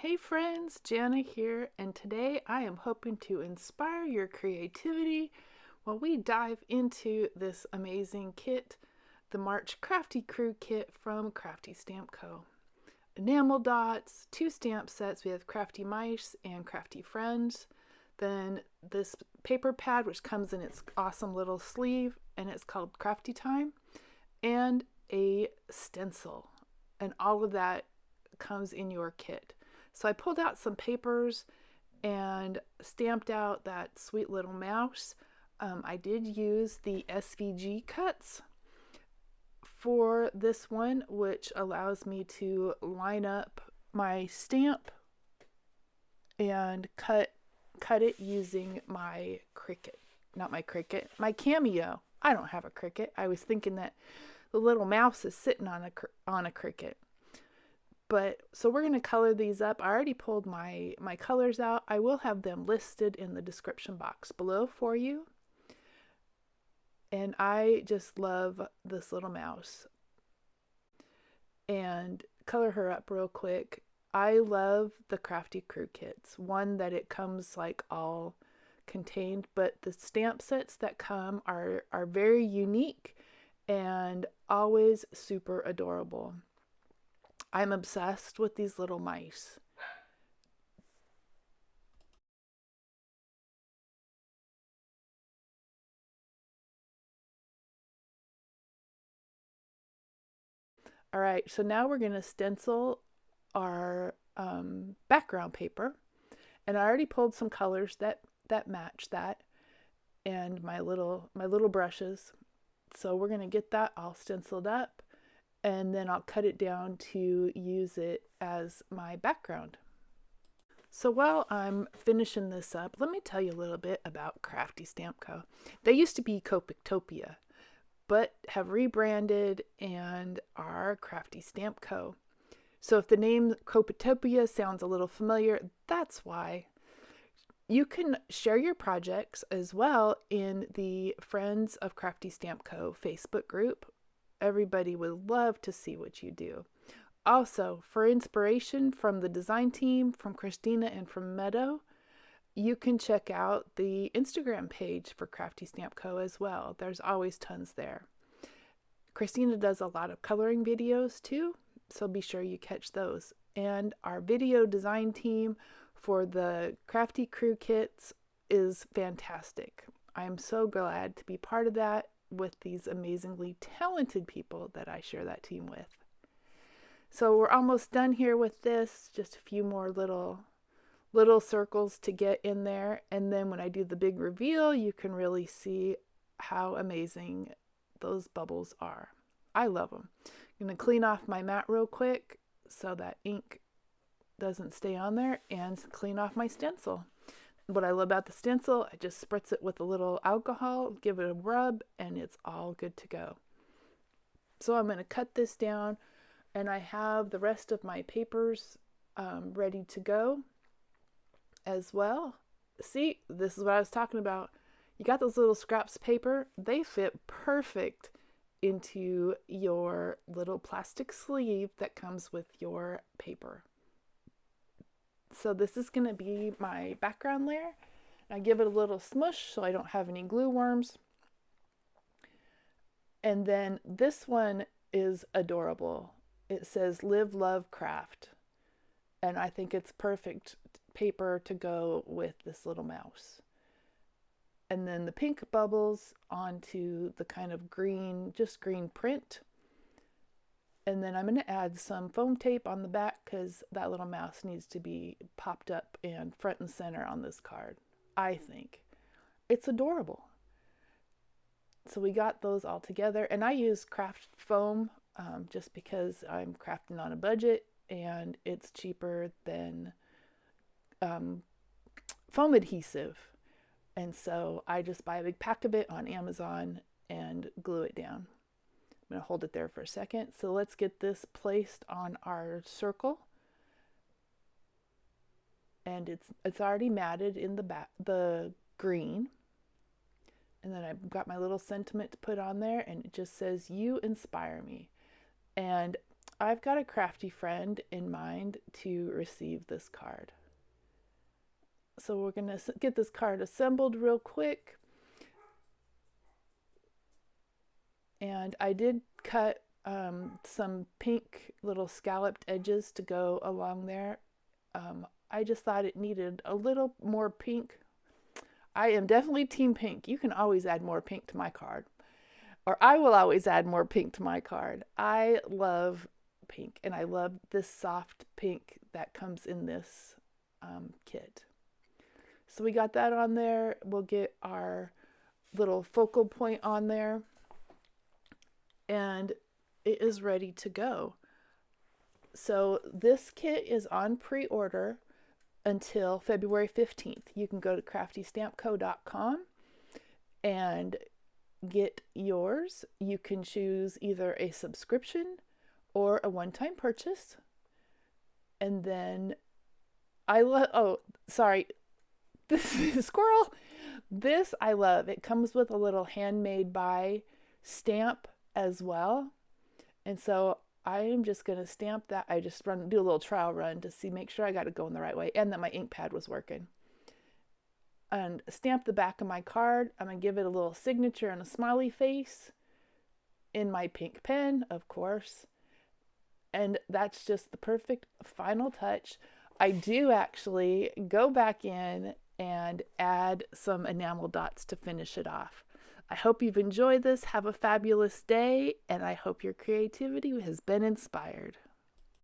Hey friends, Jana here, and today I am hoping to inspire your creativity while we dive into this amazing kit, the March Crafty Crew Kit from Crafty Stamp Co. Enamel dots, 2 stamp sets. We have Crafty Mice and Crafty Friends. Then this paper pad, which comes in its awesome little sleeve, and it's called Crafty Time, and a stencil. And all of that comes in your kit. So I pulled out some papers and stamped out that sweet little mouse. I did use the SVG cuts for this one, which allows me to line up my stamp and cut it using my my Cameo. I don't have a Cricut. I was thinking that the little mouse is sitting on a Cricut. But so we're going to color these up. I already pulled my colors out. I will have them listed in the description box below for you. And I just love this little mouse. And color her up real quick. I love the Crafty Crew kits. One, that it comes like all contained, but the stamp sets that come are very unique and always super adorable. I'm obsessed with these little mice. All right, so now we're going to stencil our background paper. And I already pulled some colors that match that, and my little brushes. So we're going to get that all stenciled up, and then I'll cut it down to use it as my background. So while I'm finishing this up, let me tell you a little bit about Crafty Stamp Co. They used to be Copictopia, but have rebranded and are Crafty Stamp Co. So if the name Copictopia sounds a little familiar, that's why. You can share your projects as well in the Friends of Crafty Stamp Co. Facebook group. Everybody would love to see what you do. Also, for inspiration from the design team, from Christina and from Meadow, you can check out the Instagram page for Crafty Stamp Co. as well. There's always tons there. Christina does a lot of coloring videos too, so be sure you catch those. And our video design team for the Crafty Crew kits is fantastic. I'm so glad to be part of that with these amazingly talented people that I share that team with. So we're almost done here with this, just a few more little circles to get in there, and then when I do the big reveal, you can really see how amazing those bubbles are. I love them. I'm going to clean off my mat real quick so that ink doesn't stay on there, and clean off my stencil. What I love about the stencil, I just spritz it with a little alcohol, give it a rub, and it's all good to go. So I'm going to cut this down, and I have the rest of my papers ready to go as well. See, this is what I was talking about. You got those little scraps of paper, they fit perfect into your little plastic sleeve that comes with your paper. So this is going to be my background layer. I give it a little smush so I don't have any glue worms. And then this one is adorable. It says Live, Love, Craft. And I think it's perfect paper to go with this little mouse. And then the pink bubbles onto the kind of green, just green print. And then I'm going to add some foam tape on the back because that little mouse needs to be popped up and front and center on this card, I think. It's adorable. So we got those all together, and I use craft foam just because I'm crafting on a budget and it's cheaper than foam adhesive. And so I just buy a big pack of it on Amazon and glue it down. I'm going to hold it there for a second. So let's get this placed on our circle. And it's already matted in the green. And then I've got my little sentiment to put on there, and it just says, "You inspire me." And I've got a crafty friend in mind to receive this card. So we're going to get this card assembled real quick. And I did cut some pink little scalloped edges to go along there. I just thought it needed a little more pink. I am definitely team pink. You can always add more pink to my card. Or I will always add more pink to my card. I love pink, and I love this soft pink that comes in this kit. So we got that on there. We'll get our little focal point on there, and it is ready to go. So this kit is on pre-order until February 15th. You can go to craftystampco.com and get yours. You can choose either a subscription or a one-time purchase. And then this squirrel. This I love. It comes with a little handmade by stamp as well. And so I am just going to stamp that. I just do a little trial run to make sure I got it going the right way and that my ink pad was working. And stamp the back of my card. I'm going to give it a little signature and a smiley face in my pink pen, of course. And that's just the perfect final touch. I do actually go back in and add some enamel dots to finish it off. I hope you've enjoyed this. Have a fabulous day, and I hope your creativity has been inspired.